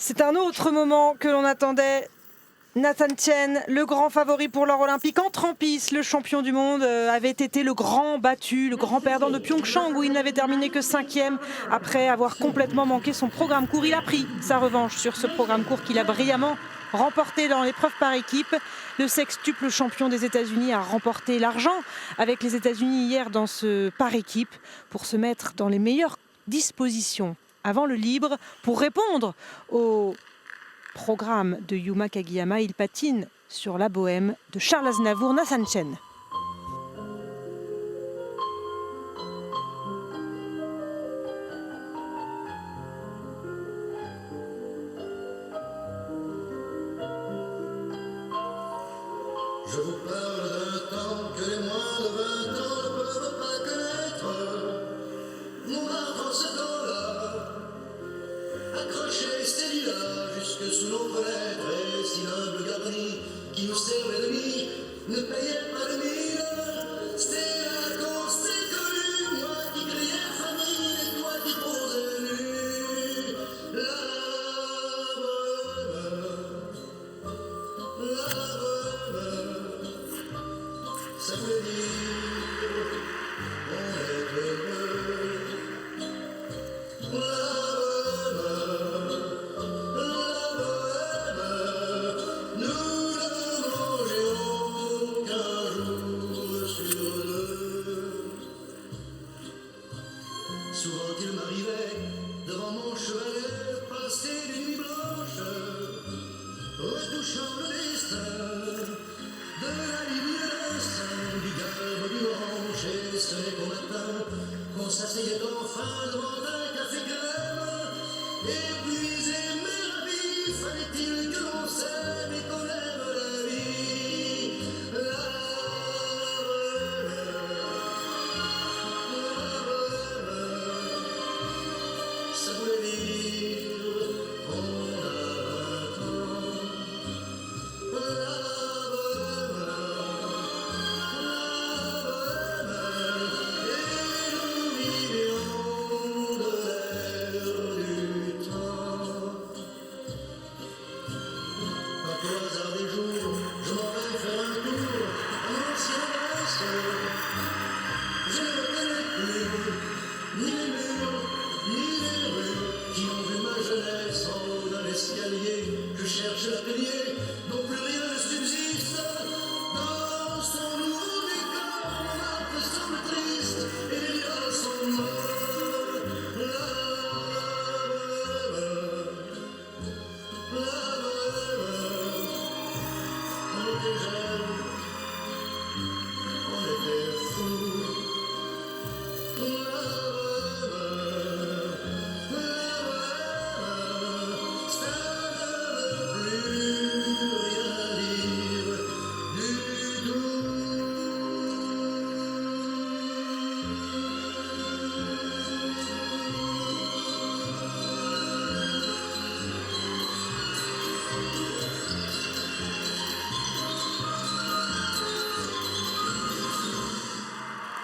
C'est un autre moment que l'on attendait. Nathan Chen, le grand favori pour l'or olympique en trampiste, le champion du monde, avait été le grand battu, le grand perdant de Pyeongchang où il n'avait terminé que 5e après avoir complètement manqué son programme court. Il a pris sa revanche sur ce programme court qu'il a brillamment remporté dans l'épreuve par équipe. Le sextuple champion des États-Unis a remporté l'argent avec les États-Unis hier dans ce par équipe pour se mettre dans les meilleures dispositions avant le libre pour répondre aux programme de Yuma Kagiyama. Il patine sur la bohème de Charles Aznavour, Nathan Chen. Je vous parle d'un temps que les moins de 20 ans ne peuvent pas connaître. Mon art dans ce temps-là, accroché ces lilas jusque sous nos fenêtres, et si l'humble garni qui nous servait de nid ne payait pas de mine, c'était là qu'on s'est connus, moi qui criais famille et toi qui posais nu. La bohème, ça voulait dire on est heureux. Souvent il m'arrivait, devant mon chevalet, passer les nuits blanches, retouchant le destin de la ligne du galbe du manche. Et ce n'est qu'au matin qu'on s'asseyait enfin devant un café crème, épuisé mais ravi, fallait-il que l'on s'aime et qu'on aime la vie. Ça voulait dire on a 20 ans. Et nous vivions de l'air du temps. Quand au hasard des jours, je m'en vais faire un tour à mon ancienne adresse, je ne reconnais plus ni les murs, ni les rues qui ont vu ma jeunesse en haut d'un escalier. Je cherche l'atelier dont plus rien ne subsiste. Dans son nouveau décor, mon âme semble triste et les lilas sont morts. La bohème, on était jeunes, on était fous.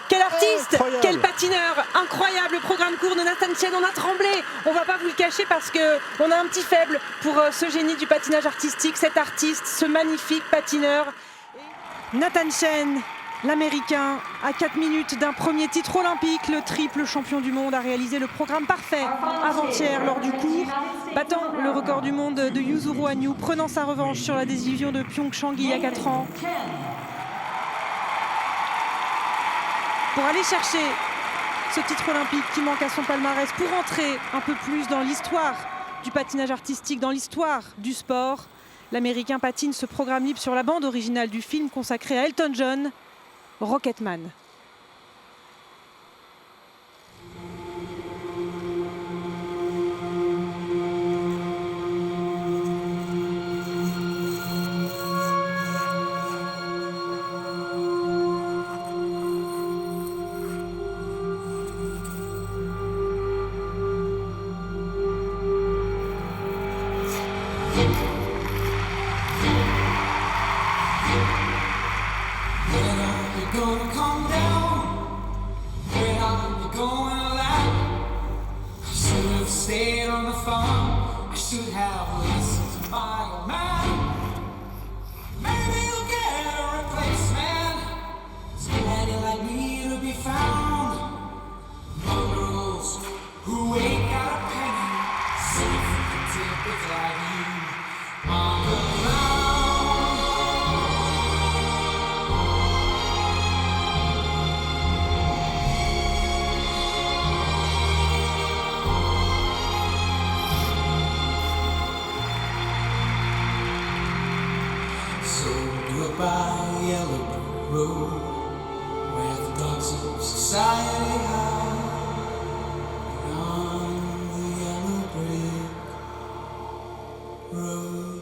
Quel artiste, quel patineur, incroyable programme court de Nathan Chen. On a tremblé, on va pas vous le cacher parce qu'on a un petit faible pour ce génie du patinage artistique, cet artiste, ce magnifique patineur. Nathan Chen, l'Américain, à 4 minutes d'un premier titre olympique, le triple champion du monde a réalisé le programme parfait avant-hier lors du cours, battant le record du monde de Yuzuru Hanyu, prenant sa revanche sur la désillusion de Pyeongchang il y a 4 ans. Pour aller chercher ce titre olympique qui manque à son palmarès, pour entrer un peu plus dans l'histoire du patinage artistique, dans l'histoire du sport, l'Américain patine ce programme libre sur la bande originale du film consacré à Elton John, Rocketman. have lessons by your man. Maybe you'll get a replacement. Somebody like me to be found. Mongrels who ain't got a penny. Safe with the tippets like you on the ground. So goodbye, yellow brick road, where the dogs of society hide. On the yellow brick road.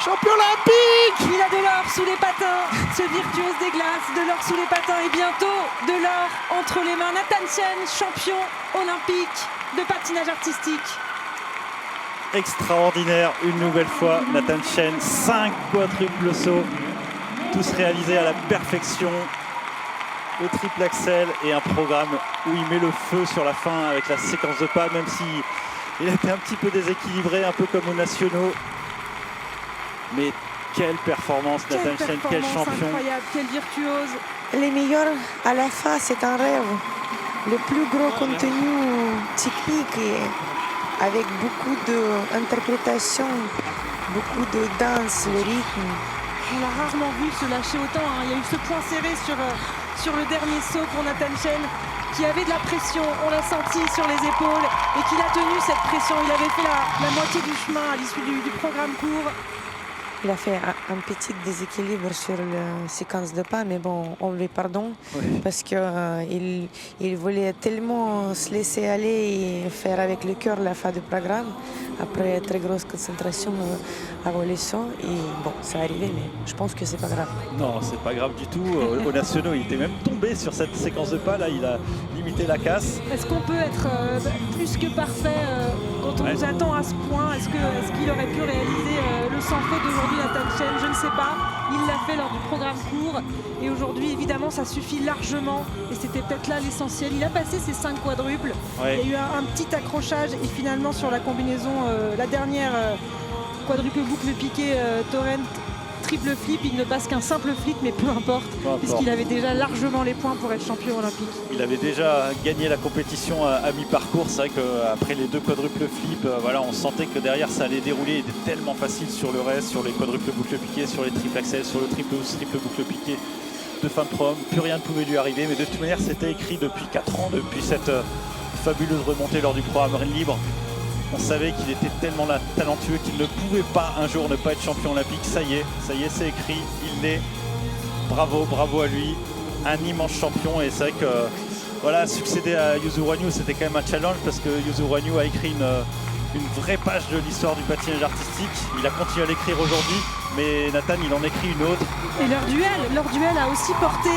Champion olympique! Il a de l'or sous les patins, ce virtuose des glaces, de l'or sous les patins et bientôt de l'or entre les mains. Nathan Chen, champion olympique de patinage artistique. Extraordinaire, une nouvelle fois, Nathan Chen, 5 quadruples sauts, tous réalisés à la perfection. Le triple axel et un programme où il met le feu sur la fin avec la séquence de pas, même si il a été un petit peu déséquilibré, un peu comme aux nationaux. Mais quelle performance, Nathan Chen, quel champion. Incroyable, quel virtuose. Les meilleurs à la fin, c'est un rêve. Le plus gros contenu technique et avec beaucoup d'interprétation, beaucoup de danse, le rythme. On l'a rarement vu se lâcher autant. Il y a eu ce point serré sur le dernier saut pour Nathan Chen qui avait de la pression, on l'a senti sur les épaules et qu'il a tenu cette pression. Il avait fait la moitié du chemin à l'issue du programme court. Il a fait un petit déséquilibre sur la séquence de pas, mais bon, on lui pardonne parce qu'il il voulait tellement se laisser aller et faire avec le cœur la fin du programme. Après très grosse concentration avant les sauts, et bon, c'est arrivé, mais je pense que c'est pas grave. Non, c'est pas grave du tout. Aux nationaux, il était même tombé sur cette séquence de pas. Là, il limiter la casse. Est-ce qu'on peut être plus que parfait quand on nous attend à ce point? Est-ce qu'il aurait pu réaliser le sans faute d'aujourd'hui, Nathan Chen? Je ne sais pas. Il l'a fait lors du programme court. Et aujourd'hui, évidemment, ça suffit largement. Et c'était peut-être là l'essentiel. Il a passé ses 5 quadruples. Ouais. Il y a eu un petit accrochage. Et finalement, sur la combinaison, la dernière quadruple boucle piqué, Torrent, triple flip, il ne passe qu'un simple flip, mais peu importe, puisqu'il avait déjà largement les points pour être champion olympique. Il avait déjà gagné la compétition à mi-parcours. C'est vrai qu'après les 2 quadruples flips, voilà, on sentait que derrière ça allait dérouler. Il était tellement facile sur le reste, sur les quadruples boucles piquées, sur les triples axels, sur le triple boucle piqué de fin de prom. Plus rien ne pouvait lui arriver, mais de toute manière c'était écrit depuis 4 ans, depuis cette fabuleuse remontée lors du programme libre. On savait qu'il était tellement talentueux qu'il ne pouvait pas un jour ne pas être champion olympique. Ça y est, c'est écrit, il l'est. Bravo à lui, un immense champion. Et c'est vrai que voilà, succéder à Yuzu Huanyu, c'était quand même un challenge parce que Yuzu Huanyu a écrit une vraie page de l'histoire du patinage artistique. Il a continué à l'écrire aujourd'hui, mais Nathan, il en écrit une autre. Et leur duel a aussi porté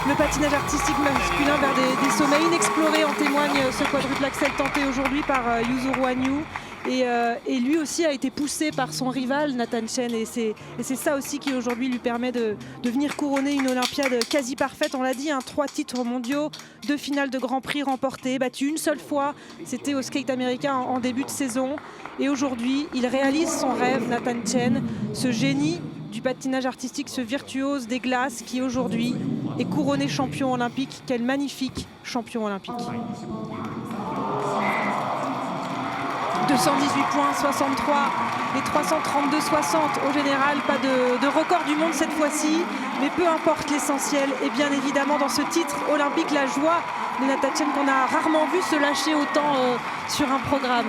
le patinage artistique masculin vers des sommets inexplorés. En témoigne ce quadruple axel tenté aujourd'hui par Yuzu Huanyu. Et lui aussi a été poussé par son rival Nathan Chen. Et c'est ça aussi qui aujourd'hui lui permet de venir couronner une Olympiade quasi parfaite. On l'a dit, 3 titres mondiaux, 2 finales de Grand Prix remportées, battu une seule fois. C'était au skate américain en début de saison. Et aujourd'hui, il réalise son rêve, Nathan Chen, ce génie du patinage artistique, ce virtuose des glaces qui aujourd'hui est couronné champion olympique. Quel magnifique champion olympique. 218 points, 63 et 332,60 au général. Pas de record du monde cette fois-ci, mais peu importe, l'essentiel. Et bien évidemment dans ce titre olympique, la joie de Nathan Chen qu'on a rarement vu se lâcher autant sur un programme.